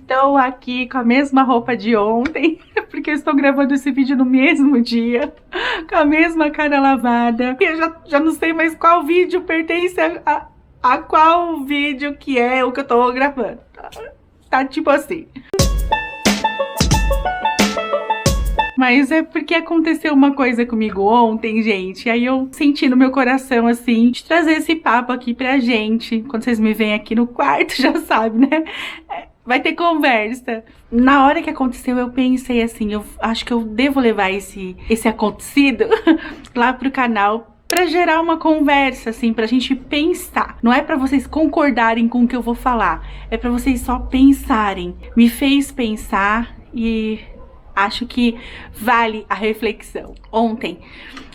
Estou aqui com a mesma roupa de ontem, porque eu estou gravando esse vídeo no mesmo dia, com a mesma cara lavada. E eu já não sei mais qual vídeo pertence a qual vídeo que é o que eu tô gravando. Tá tipo assim. Mas é porque aconteceu uma coisa comigo ontem, gente. Aí eu senti no meu coração, assim, de trazer esse papo aqui pra gente. Quando vocês me veem aqui no quarto, já sabe, né? Vai ter conversa. Na hora que aconteceu, eu pensei assim, eu acho que eu devo levar esse acontecido lá pro canal pra gerar uma conversa, assim, pra gente pensar. Não é pra vocês concordarem com o que eu vou falar, é pra vocês só pensarem. Me fez pensar e acho que vale a reflexão. Ontem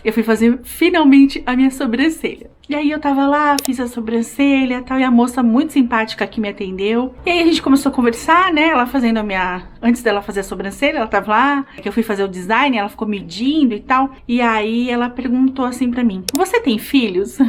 eu fui fazer finalmente a minha sobrancelha. E aí eu tava lá, fiz a sobrancelha e tal, e a moça muito simpática que me atendeu. E aí a gente começou a conversar, né, ela fazendo a minha... Antes dela fazer a sobrancelha, ela tava lá, que eu fui fazer o design, ela ficou medindo e tal. E aí ela perguntou assim pra mim, você tem filhos?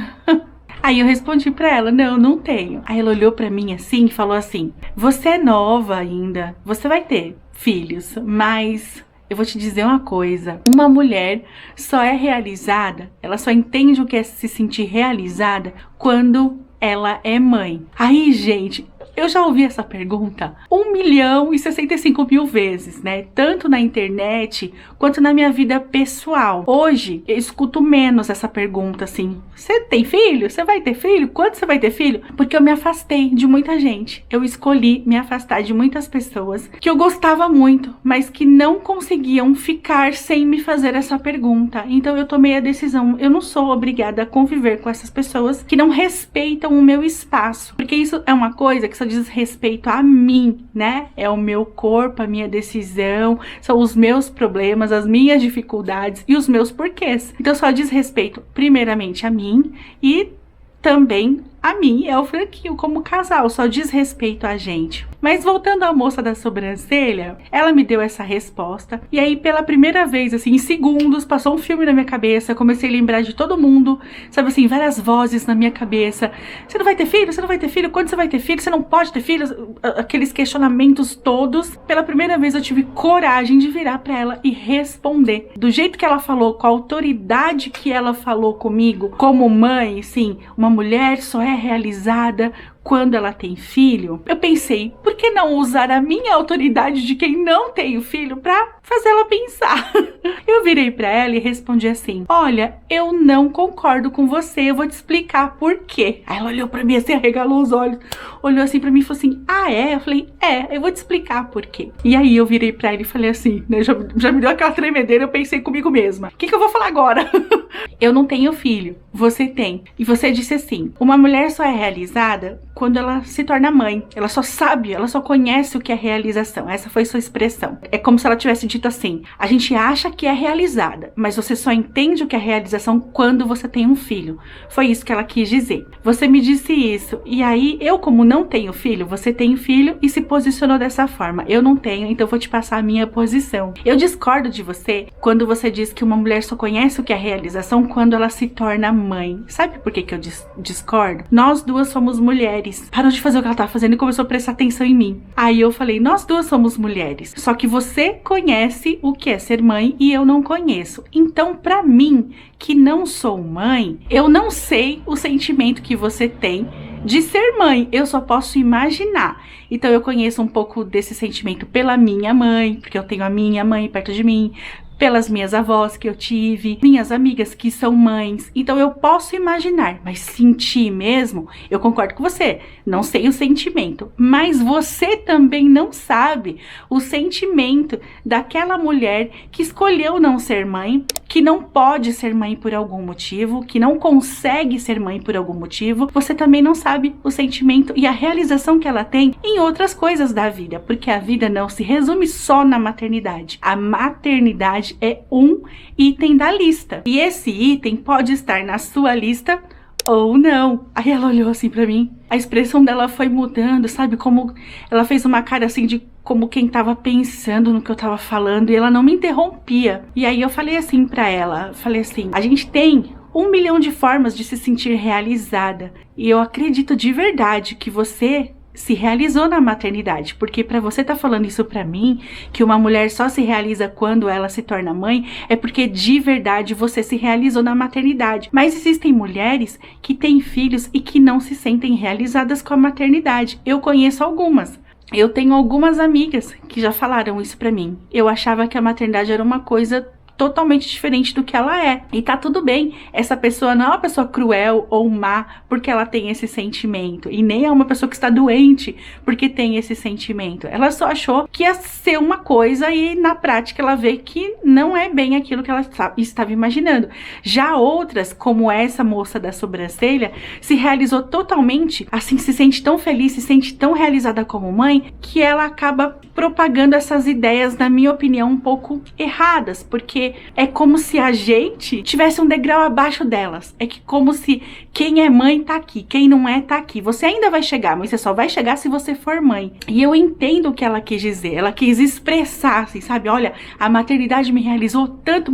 Aí eu respondi pra ela, não tenho. Aí ela olhou pra mim assim e falou assim, você é nova ainda, você vai ter filhos, mas eu vou te dizer uma coisa, uma mulher só é realizada, ela só entende o que é se sentir realizada quando ela é mãe. Aí, gente, eu já ouvi essa pergunta 1.065.000 vezes, né? Tanto na internet quanto na minha vida pessoal. Hoje eu escuto menos essa pergunta assim: você tem filho? Você vai ter filho? Quando você vai ter filho? Porque eu me afastei de muita gente. Eu escolhi me afastar de muitas pessoas que eu gostava muito, mas que não conseguiam ficar sem me fazer essa pergunta. Então eu tomei a decisão. Eu não sou obrigada a conviver com essas pessoas que não respeitam o meu espaço, porque isso é uma coisa que só diz respeito a mim, né? É o meu corpo, a minha decisão, são os meus problemas, as minhas dificuldades e os meus porquês. Então só diz respeito primeiramente a mim e também a mim e ao Franquinho como casal, só diz respeito a gente. Mas voltando à moça da sobrancelha, ela me deu essa resposta. E aí pela primeira vez, assim, em segundos, passou um filme na minha cabeça. Eu comecei a lembrar de todo mundo, sabe assim, várias vozes na minha cabeça. Você não vai ter filho? Você não vai ter filho? Quando você vai ter filho? Você não pode ter filho? Aqueles questionamentos todos. Pela primeira vez eu tive coragem de virar pra ela e responder. Do jeito que ela falou, com a autoridade que ela falou comigo, como mãe, sim, uma mulher só é realizada quando ela tem filho. Eu pensei, por que não usar a minha autoridade de quem não tem o filho pra fazer ela pensar? Eu virei pra ela e respondi assim, olha, eu não concordo com você, eu vou te explicar por quê. Aí ela olhou pra mim assim, arregalou os olhos, olhou assim pra mim e falou assim, ah é? Eu falei, eu vou te explicar por quê. E aí eu virei pra ela e falei assim, né, já me deu aquela tremedeira, eu pensei comigo mesma, o que eu vou falar agora? Eu não tenho filho, você tem. E você disse assim, uma mulher só é realizada quando ela se torna mãe. Ela só sabe, ela só conhece o que é realização. Essa foi sua expressão. É como se ela tivesse dito assim, a gente acha que é realizada, mas você só entende o que é realização quando você tem um filho. Foi isso que ela quis dizer. Você me disse isso, e aí eu, como não tenho filho, você tem filho e se posicionou dessa forma. Eu não tenho, então eu vou te passar a minha posição. Eu discordo de você quando você diz que uma mulher só conhece o que é realização quando ela se torna mãe. Sabe por que eu discordo? Nós duas somos mulheres. Parou de fazer o que ela tava fazendo e começou a prestar atenção em mim. Aí eu falei, nós duas somos mulheres, só que você conhece o que é ser mãe e eu não conheço. Então, pra mim, que não sou mãe, eu não sei o sentimento que você tem de ser mãe, eu só posso imaginar. Então eu conheço um pouco desse sentimento pela minha mãe, porque eu tenho a minha mãe perto de mim, pelas minhas avós que eu tive, minhas amigas que são mães. Então eu posso imaginar, mas sentir mesmo, eu concordo com você, não sei o sentimento, mas você também não sabe o sentimento daquela mulher que escolheu não ser mãe, que não pode ser mãe por algum motivo, que não consegue ser mãe por algum motivo. Você também não sabe o sentimento e a realização que ela tem em outras coisas da vida, porque a vida não se resume só na maternidade. A maternidade é um item da lista. E esse item pode estar na sua lista ou não. Aí ela olhou assim pra mim. A expressão dela foi mudando, sabe? Como ela fez uma cara assim de como quem tava pensando no que eu tava falando. E ela não me interrompia. E aí eu falei assim pra ela. Falei assim, a gente tem 1 milhão de formas de se sentir realizada. E eu acredito de verdade que você se realizou na maternidade, porque para você tá falando isso para mim, que uma mulher só se realiza quando ela se torna mãe, é porque de verdade você se realizou na maternidade. Mas existem mulheres que têm filhos e que não se sentem realizadas com a maternidade. Eu conheço algumas. Eu tenho algumas amigas que já falaram isso pra mim. Eu achava que a maternidade era uma coisa totalmente diferente do que ela é. E tá tudo bem. Essa pessoa não é uma pessoa cruel ou má porque ela tem esse sentimento. E nem é uma pessoa que está doente porque tem esse sentimento. Ela só achou que ia ser uma coisa e na prática ela vê que não é bem aquilo que ela estava imaginando. Já outras, como essa moça da sobrancelha, se realizou totalmente, assim, se sente tão feliz, se sente tão realizada como mãe, que ela acaba propagando essas ideias, na minha opinião, um pouco erradas, porque é como se a gente tivesse um degrau abaixo delas. É que como se quem é mãe tá aqui, quem não é tá aqui. Você ainda vai chegar, mas você só vai chegar se você for mãe. E eu entendo o que ela quis dizer. Ela quis expressar, assim, sabe? Olha, a maternidade me realizou tanto,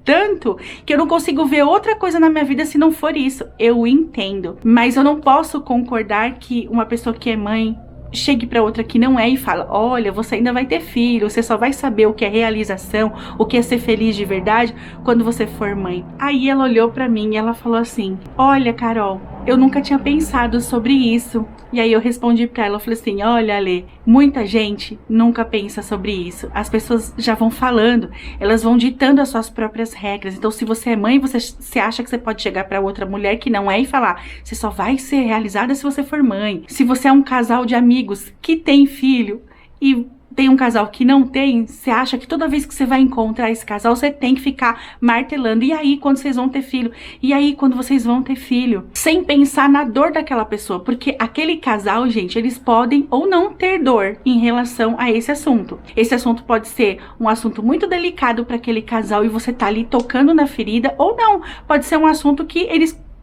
tanto, que eu não consigo ver outra coisa na minha vida se não for isso. Eu entendo. Mas eu não posso concordar que uma pessoa que é mãe chegue para outra que não é e fala, olha, você ainda vai ter filho, você só vai saber o que é realização, o que é ser feliz de verdade quando você for mãe. Aí ela olhou para mim e ela falou assim, olha, Carol, eu nunca tinha pensado sobre isso. E aí eu respondi pra ela, eu falei assim, olha, Ale, muita gente nunca pensa sobre isso. As pessoas já vão falando, elas vão ditando as suas próprias regras. Então se você é mãe, você acha que você pode chegar pra outra mulher que não é e falar, você só vai ser realizada se você for mãe. Se você é um casal de amigos que tem filho e tem um casal que não tem, você acha que toda vez que você vai encontrar esse casal, você tem que ficar martelando. E aí, quando vocês vão ter filho? E aí, quando vocês vão ter filho? Sem pensar na dor daquela pessoa. Porque aquele casal, gente, eles podem ou não ter dor em relação a esse assunto. Esse assunto pode ser um assunto muito delicado para aquele casal e você tá ali tocando na ferida, ou não. Pode ser um assunto que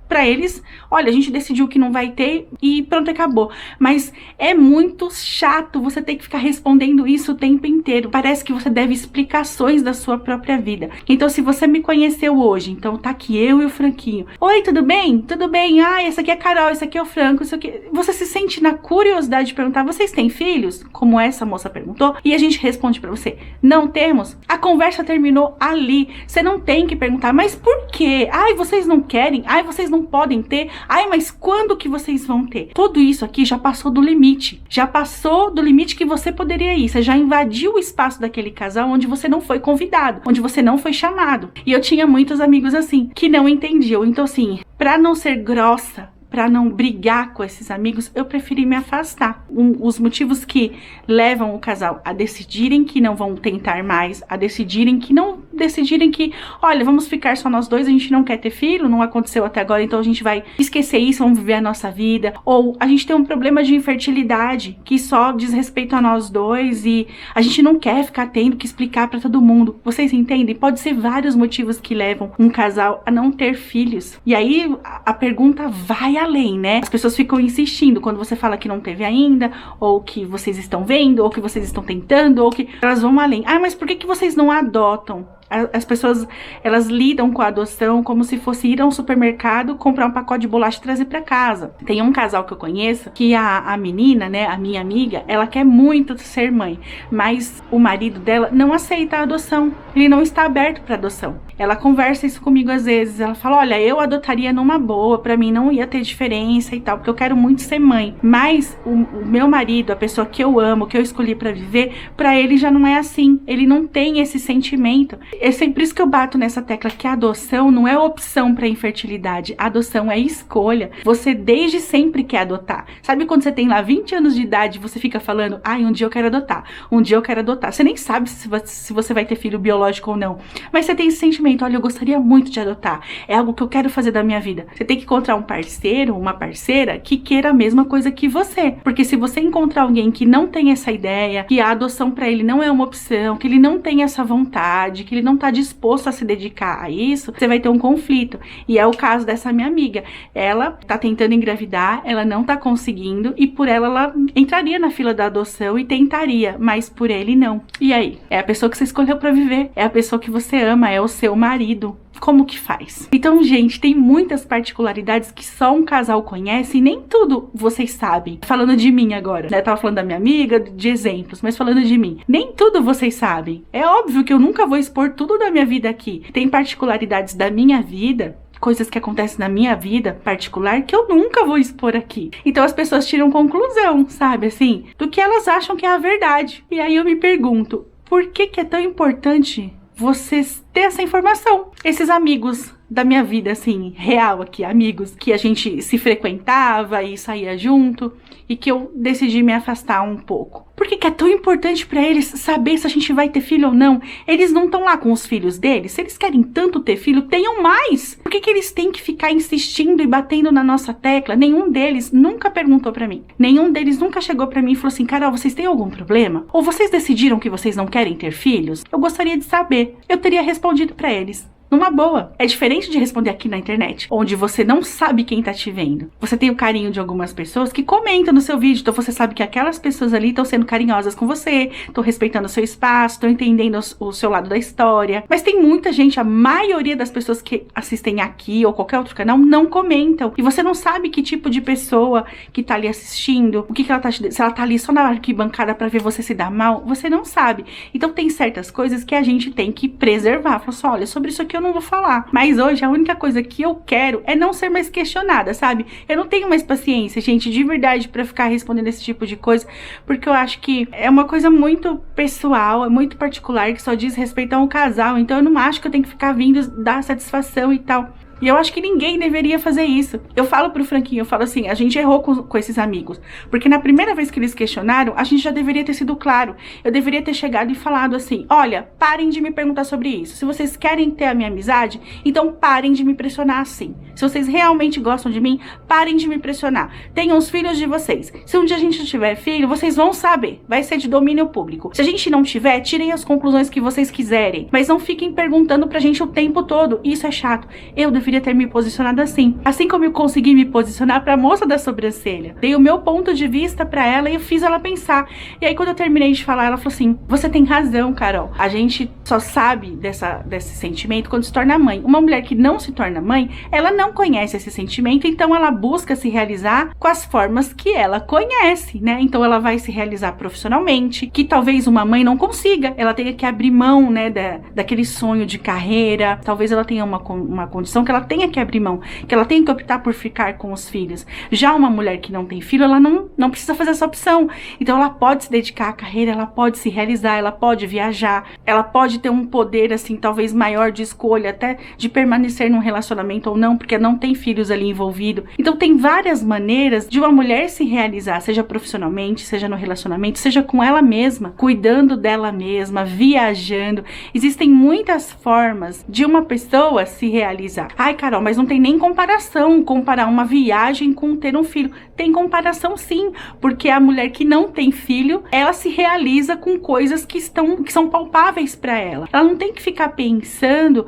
pra eles, olha, a gente decidiu que não vai ter e pronto, acabou. Mas é muito chato você ter que ficar respondendo isso o tempo inteiro. Parece que você deve explicações da sua própria vida. Então, se você me conheceu hoje, então tá aqui eu e o Franquinho. Oi, tudo bem? Tudo bem? Ah, essa aqui é a Carol, esse aqui é o Franco, isso aqui. Você se sente na curiosidade de perguntar, vocês têm filhos? Como essa moça perguntou. E a gente responde pra você, não temos. A conversa terminou ali. Você não tem que perguntar, mas por quê? Ai, vocês não querem? Ai, vocês não podem ter? Ai, mas quando que vocês vão ter? Tudo isso aqui já passou do limite. Já passou do limite que você poderia ir. Você já invadiu o espaço daquele casal onde você não foi convidado, onde você não foi chamado. E eu tinha muitos amigos assim, que não entendiam. Então assim, pra não ser grossa, para não brigar com esses amigos, eu preferi me afastar. Os motivos que levam o casal a decidirem que não vão tentar mais, a decidirem que, olha, vamos ficar só nós dois, a gente não quer ter filho, não aconteceu até agora, então a gente vai esquecer isso, vamos viver a nossa vida. Ou a gente tem um problema de infertilidade, que só diz respeito a nós dois e a gente não quer ficar tendo que explicar para todo mundo. Vocês entendem? Pode ser vários motivos que levam um casal a não ter filhos. E aí a pergunta vai além, né? As pessoas ficam insistindo quando você fala que não teve ainda, ou que vocês estão vendo, ou que vocês estão tentando, ou que elas vão além. Ah, mas por que vocês não adotam? As pessoas, elas lidam com a adoção como se fosse ir a um supermercado, comprar um pacote de bolacha e trazer pra casa. Tem um casal que eu conheço, que a menina, né, a minha amiga, ela quer muito ser mãe, mas o marido dela não aceita a adoção. Ele não está aberto pra adoção. Ela conversa isso comigo às vezes, ela fala, olha, eu adotaria numa boa, pra mim não ia ter diferença e tal, porque eu quero muito ser mãe. Mas o meu marido, a pessoa que eu amo, que eu escolhi pra viver, pra ele já não é assim. Ele não tem esse sentimento. É sempre isso que eu bato nessa tecla, que a adoção não é opção para infertilidade, a adoção é escolha. Você desde sempre quer adotar. Sabe quando você tem lá 20 anos de idade e você fica falando, ai, um dia eu quero adotar, um dia eu quero adotar. Você nem sabe se você vai ter filho biológico ou não, mas você tem esse sentimento, olha, eu gostaria muito de adotar, é algo que eu quero fazer da minha vida. Você tem que encontrar um parceiro, uma parceira que queira a mesma coisa que você, porque se você encontrar alguém que não tem essa ideia, que a adoção para ele não é uma opção, que ele não tem essa vontade, que ele não tá disposto a se dedicar a isso, você vai ter um conflito. E é o caso dessa minha amiga. Ela tá tentando engravidar, ela não tá conseguindo, e por ela entraria na fila da adoção e tentaria, mas por ele não. E aí? É a pessoa que você escolheu pra viver, é a pessoa que você ama, é o seu marido. como que faz? Então, gente, tem muitas particularidades que só um casal conhece e nem tudo vocês sabem. Falando de mim agora, né? Tava falando da minha amiga, de exemplos, mas falando de mim. Nem tudo vocês sabem. É óbvio que eu nunca vou expor tudo da minha vida aqui. Tem particularidades da minha vida, coisas que acontecem na minha vida particular que eu nunca vou expor aqui. Então as pessoas tiram conclusão, sabe, assim, do que elas acham que é a verdade. E aí eu me pergunto, por que é tão importante vocês ter essa informação? Esses amigos da minha vida, assim, real aqui, amigos que a gente se frequentava e saía junto e que eu decidi me afastar um pouco. Por que é tão importante pra eles saber se a gente vai ter filho ou não? Eles não estão lá com os filhos deles? Se eles querem tanto ter filho, tenham mais! Por que eles têm que ficar insistindo e batendo na nossa tecla? Nenhum deles nunca perguntou pra mim. Nenhum deles nunca chegou pra mim e falou assim, Carol, vocês têm algum problema? Ou vocês decidiram que vocês não querem ter filhos? Eu gostaria de saber. Eu teria respondido pra eles. Numa boa. É diferente de responder aqui na internet, onde você não sabe quem tá te vendo. Você tem o carinho de algumas pessoas que comentam no seu vídeo, então você sabe que aquelas pessoas ali estão sendo carinhosas com você, estão respeitando o seu espaço, estão entendendo o seu lado da história. Mas tem muita gente, a maioria das pessoas que assistem aqui ou qualquer outro canal, não comentam. E você não sabe que tipo de pessoa que tá ali assistindo, o que ela tá te dando, se ela tá ali só na arquibancada pra ver você se dar mal, você não sabe. Então tem certas coisas que a gente tem que preservar. Fala assim, olha, sobre isso aqui eu não vou falar. Mas hoje a única coisa que eu quero é não ser mais questionada, sabe? Eu não tenho mais paciência, gente, de verdade, pra ficar respondendo esse tipo de coisa, porque eu acho que é uma coisa muito pessoal, é muito particular, que só diz respeito a um casal, então eu não acho que eu tenho que ficar vindo dar satisfação e tal. E eu acho que ninguém deveria fazer isso. Eu falo pro Franquinho, eu falo assim, a gente errou com esses amigos. Porque na primeira vez que eles questionaram, a gente já deveria ter sido claro. Eu deveria ter chegado e falado assim, olha, parem de me perguntar sobre isso. Se vocês querem ter a minha amizade, então parem de me pressionar assim. Se vocês realmente gostam de mim, parem de me pressionar. Tenham os filhos de vocês. Se um dia a gente tiver filho, vocês vão saber. Vai ser de domínio público. Se a gente não tiver, tirem as conclusões que vocês quiserem. Mas não fiquem perguntando pra gente o tempo todo. Isso é chato. Eu deveria ter me posicionado assim. Assim como eu consegui me posicionar pra moça da sobrancelha. Dei o meu ponto de vista pra ela e eu fiz ela pensar. E aí quando eu terminei de falar, ela falou assim, você tem razão, Carol. A gente só sabe desse sentimento quando se torna mãe. Uma mulher que não se torna mãe, ela não conhece esse sentimento, então ela busca se realizar com as formas que ela conhece, né? Então ela vai se realizar profissionalmente, que talvez uma mãe não consiga. Ela tenha que abrir mão, né, daquele sonho de carreira. Talvez ela tenha uma condição que ela tenha que abrir mão, que ela tenha que optar por ficar com os filhos. Já uma mulher que não tem filho, ela não precisa fazer essa opção. Então ela pode se dedicar à carreira, ela pode se realizar, ela pode viajar, ela pode ter um poder, assim, talvez maior de escolha, até de permanecer num relacionamento ou não, porque não tem filhos ali envolvidos. Então tem várias maneiras de uma mulher se realizar, seja profissionalmente, seja no relacionamento, seja com ela mesma, cuidando dela mesma, viajando. Existem muitas formas de uma pessoa se realizar. Ai, Carol, mas não tem nem comparação comparar uma viagem com ter um filho. Tem comparação sim, porque a mulher que não tem filho, ela se realiza com coisas que são palpáveis para ela. Ela não tem que ficar pensando,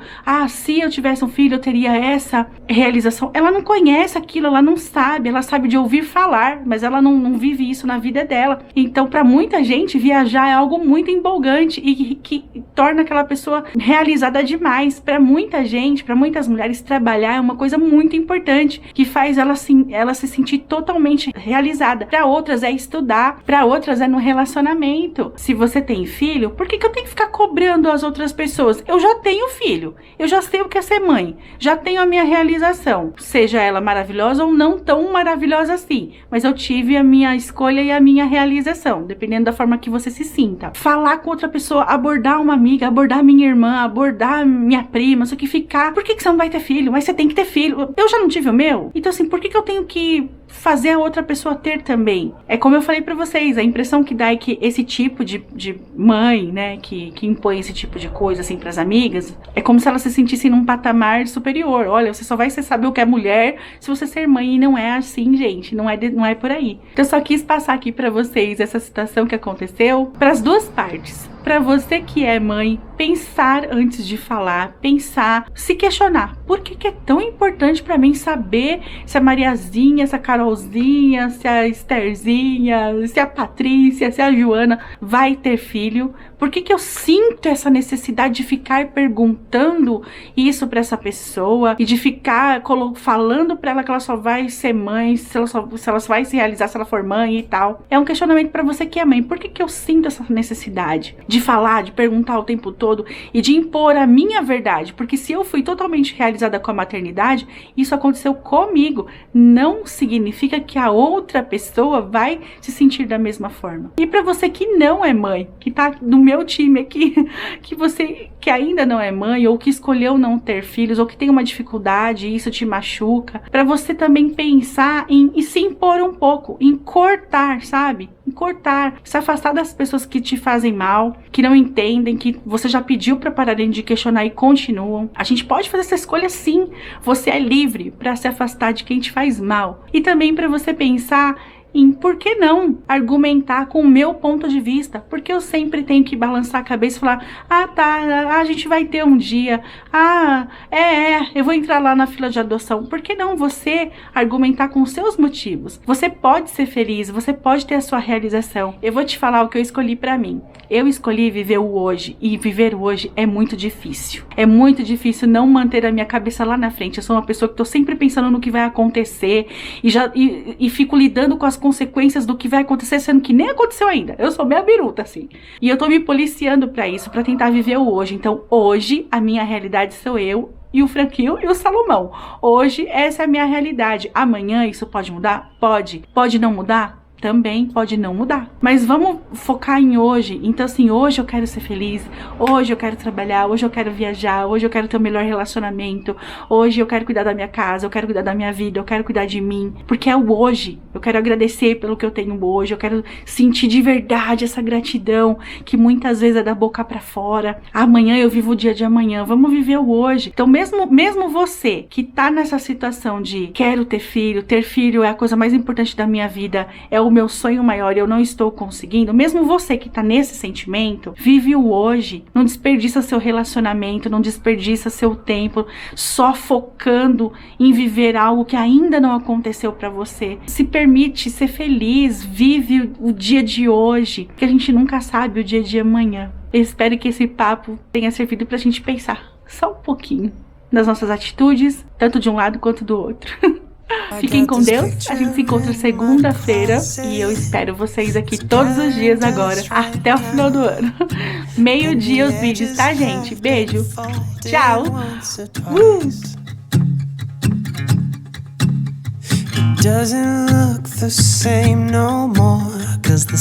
se eu tivesse um filho eu teria essa realização. Ela não conhece aquilo, ela não sabe, ela sabe de ouvir falar, mas ela não vive isso na vida dela. Então, para muita gente, viajar é algo muito empolgante e que torna aquela pessoa realizada demais. Para muita gente, para muitas mulheres, trabalhar é uma coisa muito importante, que faz ela se sentir totalmente realizada. Para outras é estudar, para outras é no relacionamento. Se você tem filho, por que eu tenho que ficar cobrando as outras pessoas? Eu já tenho filho, eu já sei o que é ser mãe, já tenho a minha realização, seja ela maravilhosa ou não tão maravilhosa assim, mas eu tive a minha escolha e a minha realização, dependendo da forma que você se sinta. Falar com outra pessoa, abordar uma amiga, abordar minha irmã, abordar minha prima, só que ficar, por que você não vai ter filho? Mas você tem que ter filho. Eu já não tive o meu? Então assim, por que eu tenho que fazer a outra pessoa ter também? É como eu falei pra vocês, a impressão que dá é que esse tipo de mãe, né, que impõe esse tipo de coisa assim pras amigas, é como se elas se sentissem num patamar superior. Olha, você só vai saber o que é mulher se você ser mãe, e não é assim, gente, não é por aí. Então eu só quis passar aqui pra vocês essa situação que aconteceu pras duas partes. Pra você que é mãe, pensar antes de falar, pensar, se questionar. Por que é tão importante pra mim saber se a Mariazinha, essa Carol Carolzinha, se a Estherzinha, se a Patrícia, se a Joana vai ter filho. Por que que eu sinto essa necessidade de ficar perguntando isso pra essa pessoa e de ficar falando pra ela que ela só vai ser mãe, se ela só vai se realizar se ela for mãe e tal? É um questionamento pra você que é mãe. Por que que eu sinto essa necessidade de falar, de perguntar o tempo todo e de impor a minha verdade? Porque se eu fui totalmente realizada com a maternidade, isso aconteceu comigo. Não significa que a outra pessoa vai se sentir da mesma forma. E pra você que não é mãe, que tá no meu time aqui, que você que ainda não é mãe, ou que escolheu não ter filhos, ou que tem uma dificuldade e isso te machuca, pra você também pensar e se impor um pouco, em cortar, sabe? Em cortar, se afastar das pessoas que te fazem mal, que não entendem, que você já pediu pra pararem de questionar e continuam. A gente pode fazer essa escolha sim. Você é livre pra se afastar de quem te faz mal. E também pra você pensar em por que não argumentar com o meu ponto de vista, porque eu sempre tenho que balançar a cabeça e falar, ah tá, a gente vai ter um dia, eu vou entrar lá na fila de adoção. Por que não você argumentar com os seus motivos? Você pode ser feliz, você pode ter a sua realização. Eu vou te falar o que eu escolhi pra mim. Eu escolhi viver o hoje, e viver o hoje é muito difícil. É muito difícil não manter a minha cabeça lá na frente. Eu sou uma pessoa que tô sempre pensando no que vai acontecer e fico lidando com as consequências do que vai acontecer, sendo que nem aconteceu ainda. Eu sou meia biruta, assim. E eu tô me policiando pra isso, pra tentar viver o hoje. Então, hoje, a minha realidade sou eu e o Franquinho e o Salomão. Hoje, essa é a minha realidade. Amanhã, isso pode mudar? Pode. Pode não mudar? Também pode não mudar. Mas vamos focar em hoje. Então assim, hoje eu quero ser feliz, hoje eu quero trabalhar, hoje eu quero viajar, hoje eu quero ter um melhor relacionamento, hoje eu quero cuidar da minha casa, eu quero cuidar da minha vida, eu quero cuidar de mim, porque é o hoje. Eu quero agradecer pelo que eu tenho hoje, eu quero sentir de verdade essa gratidão que muitas vezes é da boca pra fora. Amanhã eu vivo o dia de amanhã, vamos viver o hoje. Então mesmo você que tá nessa situação de quero ter filho é a coisa mais importante da minha vida, é o meu sonho maior e eu não estou conseguindo, mesmo você que tá nesse sentimento, vive o hoje, não desperdiça seu relacionamento, não desperdiça seu tempo só focando em viver algo que ainda não aconteceu pra você. Se permite ser feliz, vive o dia de hoje, que a gente nunca sabe o dia de amanhã. Eu espero que esse papo tenha servido pra gente pensar só um pouquinho nas nossas atitudes, tanto de um lado quanto do outro. Fiquem com Deus, a gente se encontra segunda-feira e eu espero vocês aqui todos os dias agora, até o final do ano. Meio-dia os vídeos, tá, gente? Beijo, tchau! Doesn't look the same no more, 'cause the